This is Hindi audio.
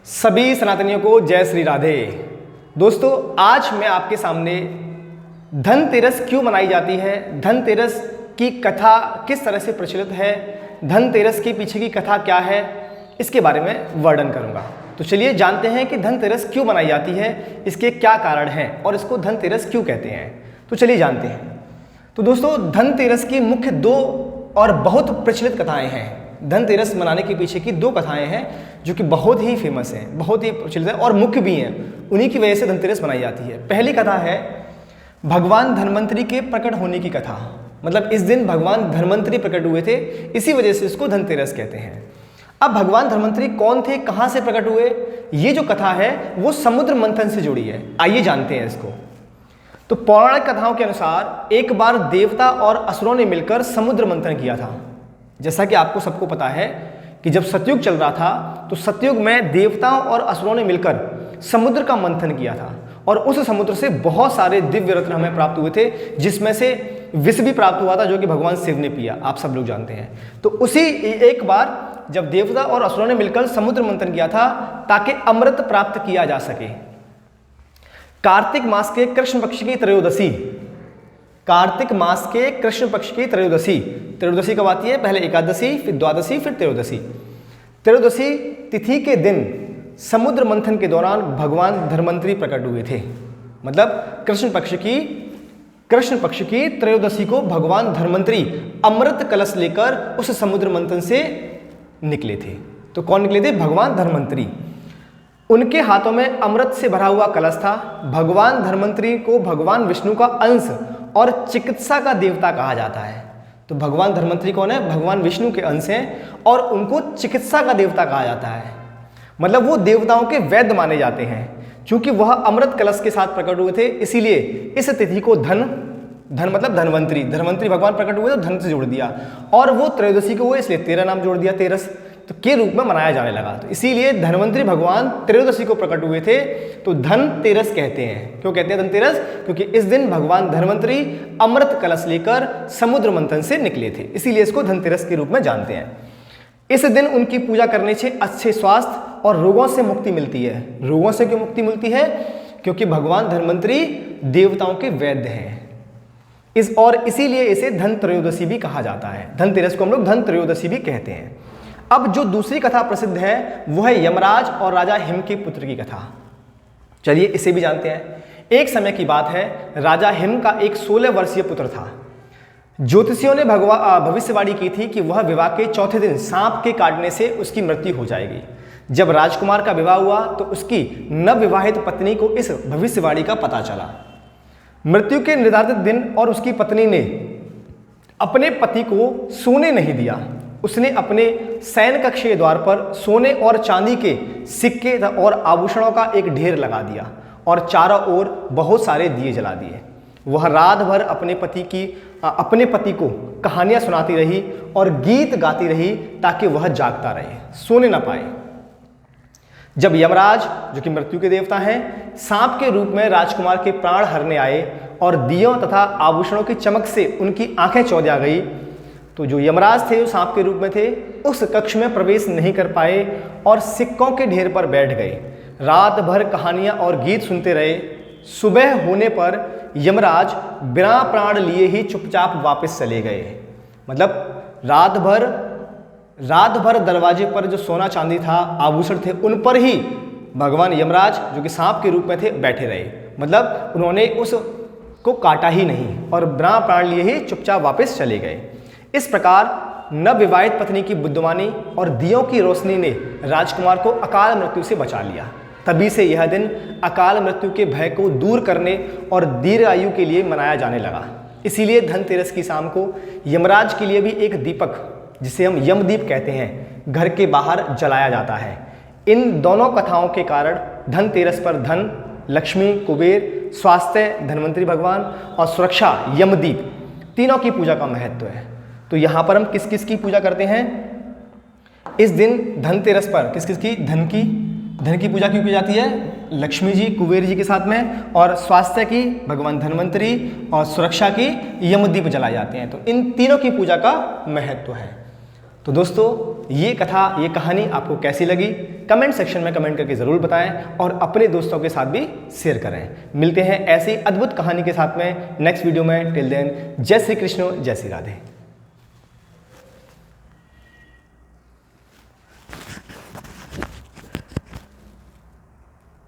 सभी सनातनियों को जय श्री राधे। दोस्तों, आज मैं आपके सामने धनतेरस क्यों मनाई जाती है, धनतेरस की कथा किस तरह से प्रचलित है, धनतेरस के पीछे की कथा क्या है, इसके बारे में वर्णन करूंगा। तो चलिए जानते हैं कि धनतेरस क्यों मनाई जाती है, इसके क्या कारण हैं और इसको धनतेरस क्यों कहते हैं। तो चलिए जानते हैं। तो दोस्तों, धनतेरस की मुख्य दो और बहुत प्रचलित कथाएं हैं। धनतेरस मनाने के पीछे की दो कथाएं हैं जो कि बहुत ही फेमस हैं, बहुत ही प्रचलित है और मुख्य भी हैं। उन्हीं की वजह से धनतेरस मनाई जाती है। पहली कथा है भगवान धन्वंतरि के प्रकट होने की कथा। मतलब इस दिन भगवान धन्वंतरि प्रकट हुए थे, इसी वजह से इसको धनतेरस कहते हैं। अब भगवान धन्वंतरि कौन थे, कहाँ से प्रकट हुए, ये जो कथा है वो समुद्र मंथन से जुड़ी है। आइए जानते हैं इसको। तो पौराणिक कथाओं के अनुसार एक बार देवता और असुरों ने मिलकर समुद्र मंथन किया था। जैसा कि आपको सबको पता है कि जब सतयुग चल रहा था तो सतयुग में देवताओं और असुरों ने मिलकर समुद्र का मंथन किया था और उस समुद्र से बहुत सारे दिव्य रत्न हमें प्राप्त हुए थे, जिसमें से विष भी प्राप्त हुआ था जो कि भगवान शिव ने पिया, आप सब लोग जानते हैं। तो उसी एक बार जब देवता और असुरों ने मिलकर समुद्र मंथन किया था ताकि अमृत प्राप्त किया जा सके। कार्तिक मास के कृष्ण पक्ष की त्रयोदशी, कार्तिक मास के कृष्ण पक्ष की त्रयोदशी, त्रयोदशी कब आती है, पहले एकादशी, फिर द्वादशी, फिर त्रयोदशी। त्रयोदशी तिथि के दिन समुद्र मंथन के दौरान भगवान धन्वंतरि प्रकट हुए थे। मतलब कृष्ण पक्ष की त्रयोदशी को भगवान धन्वंतरि अमृत कलश लेकर उस समुद्र मंथन से निकले थे। तो कौन निकले थे, भगवान धन्वंतरि। उनके हाथों में अमृत से भरा हुआ कलश था। भगवान धन्वंतरि को भगवान विष्णु का अंश और चिकित्सा का देवता कहा जाता है। तो भगवान धन्वंतरि कौन है, भगवान विष्णु के अंश हैं और उनको चिकित्सा का देवता कहा जाता है। मतलब वो देवताओं के वैद्य माने जाते हैं। क्योंकि वह अमृत कलश के साथ प्रकट हुए थे, इसीलिए इस तिथि को धन मतलब धन्वंतरि भगवान प्रकट हुए तो धन से जोड़ दिया, और वो त्रयोदशी को हुए इसलिए 13 नाम जोड़ दिया, तेरस तो के रूप में मनाया जाने लगा। तो इसीलिए धन्वंतरि भगवान त्रयोदशी को प्रकट हुए थे तो धनतेरस कहते हैं। क्यों कहते हैं धनतेरस, क्योंकि इस दिन भगवान धन्वंतरि अमृत कलश लेकर समुद्र मंथन से निकले थे, इसीलिए इसको धनतेरस के रूप में जानते हैं। इस दिन उनकी पूजा करने से अच्छे स्वास्थ्य और रोगों से मुक्ति मिलती है। रोगों से क्यों मुक्ति मिलती है, क्योंकि भगवान धन्वंतरि देवताओं के वैद्य हैं। इसीलिए इसे धन त्रयोदशी भी कहा जाता है। धनतेरस को हम लोग धन त्रयोदशी भी कहते हैं। अब जो दूसरी कथा प्रसिद्ध है वो है यमराज और राजा हिम के पुत्र की कथा। चलिए इसे भी जानते हैं। एक समय की बात है, राजा हिम का एक 16 वर्षीय पुत्र था। ज्योतिषियों ने भविष्यवाणी की थी कि वह विवाह के चौथे दिन सांप के काटने से उसकी मृत्यु हो जाएगी। जब राजकुमार का विवाह हुआ तो उसकी नवविवाहित पत्नी को इस भविष्यवाणी का पता चला। मृत्यु के निर्धारित दिन और उसकी पत्नी ने अपने पति को सोने नहीं दिया। उसने अपने शयन कक्ष के द्वार पर सोने और चांदी के सिक्के और आभूषणों का एक ढेर लगा दिया और चारों ओर बहुत सारे दिए जला दिए। वह रात भर अपने पति को कहानियां सुनाती रही और गीत गाती रही ताकि वह जागता रहे, सोने ना पाए। जब यमराज, जो कि मृत्यु के देवता हैं, सांप के रूप में राजकुमार के प्राण हरने आए और दियों तथा आभूषणों की चमक से उनकी आंखें चौंधिया गई, तो जो यमराज थे, जो सांप के रूप में थे, उस कक्ष में प्रवेश नहीं कर पाए और सिक्कों के ढेर पर बैठ गए। रात भर कहानियां और गीत सुनते रहे। सुबह होने पर यमराज बिना प्राण लिए ही चुपचाप वापस चले गए। मतलब रात भर दरवाजे पर जो सोना चांदी था, आभूषण थे, उन पर ही भगवान यमराज, जो कि सांप के रूप में थे, बैठे रहे। मतलब उन्होंने उसको काटा ही नहीं और बिना प्राण लिए ही चुपचाप वापस चले गए। इस प्रकार नवविवाहित पत्नी की बुद्धिमानी और दियों की रोशनी ने राजकुमार को अकाल मृत्यु से बचा लिया। तभी से यह दिन अकाल मृत्यु के भय को दूर करने और दीर्घ आयु के लिए मनाया जाने लगा। इसीलिए धनतेरस की शाम को यमराज के लिए भी एक दीपक, जिसे हम यमदीप कहते हैं, घर के बाहर जलाया जाता है। इन दोनों कथाओं के कारण धनतेरस पर धन, लक्ष्मी, कुबेर, स्वास्थ्य धन्वंतरि भगवान और सुरक्षा यमदीप, तीनों की पूजा का महत्व है। तो यहाँ पर हम किस किस की पूजा करते हैं इस दिन धनतेरस पर, किस किस की, धन की पूजा क्यों की जाती है, लक्ष्मी जी, कुबेर जी के साथ में, और स्वास्थ्य की भगवान धन्वंतरि और सुरक्षा की यमदीप जलाए जाते हैं। तो इन तीनों की पूजा का महत्व है। तो दोस्तों, ये कथा, ये कहानी आपको कैसी लगी कमेंट सेक्शन में कमेंट करके ज़रूर बताएं और अपने दोस्तों के साथ भी शेयर करें। मिलते हैं ऐसी अद्भुत कहानी के साथ में नेक्स्ट वीडियो में। टिल देन, जय श्री कृष्ण, जय श्री राधे।